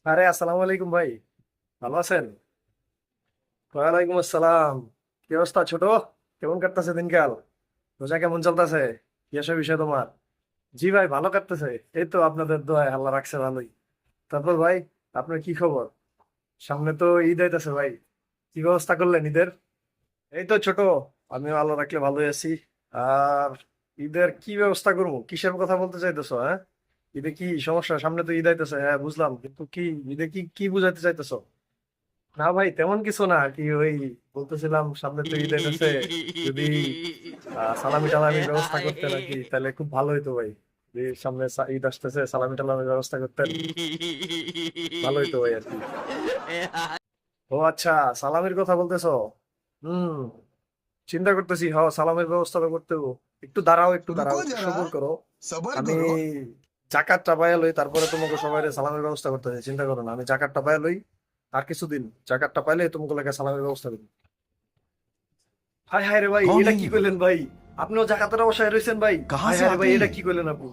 আরে আসসালামু আলাইকুম ভাই, ভালো আছেন? ওয়ালাইকুম আসসালাম। কি অবস্থা ছোট? কেমন কাটতেছে দিনকাল? রোজা কেমন চলতেছে? কি এসব বিষয় তোমার? জি ভাই, ভালো কাটতেছে। এই তো আপনাদের দোয়ায় আল্লাহ রাখছে ভালোই। তারপর ভাই, আপনার কি খবর? সামনে তো ঈদ আইতাছে ভাই, কি ব্যবস্থা করলেন ঈদের? এই তো ছোট, আমিও আল্লাহ রাখলে ভালোই আছি। আর ঈদের কি ব্যবস্থা করবো, কিসের কথা বলতে চাইতেছো? হ্যাঁ, ঈদে কি সমস্যা? সামনে তো ঈদ আইতেছে, হ্যাঁ বুঝলাম, কিন্তু কি ঈদে কি কি বুঝাইতে চাইতেছো? না ভাই, তেমন কিছু না, কি ওই বলতেছিলাম সামনে তো ঈদ আইতেছে, যদি সালামি টালামির ব্যবস্থা করতেন আর কি, তাহলে খুব ভালো হইতো ভাই। যে সামনে ঈদ আসতেছে, সালামি টালামির ব্যবস্থা করতেন, ভালো হইতো ভাই আর কি। ও আচ্ছা, সালামির কথা বলতেছো। হুম, চিন্তা করতেছি, হ সালামের ব্যবস্থা তো করতে হবে। একটু দাঁড়াও, रुको একটু जरा সবুর করো। सबर আমি करो। জাকাতটা পাইয়া লই, তারপরে তোমাকে সবাই সালামের ব্যবস্থা করতে হবে, চিন্তা করো না। আমি জাকাতটা পাইয়া লই, আর কিছুদিন জাকাতটা পাইলে তোমাকে লাগে সালামের ব্যবস্থা করবো। হায় হায় রে ভাই, कौन এটা है কি ये लोग? কইলেন ভাই? আপনিও জাকাতের অবসায় রয়েছেন ভাই? कहाँ হায় से হায় রে आते ভাই, हैं এটা ये? কি কইলেন আপনি?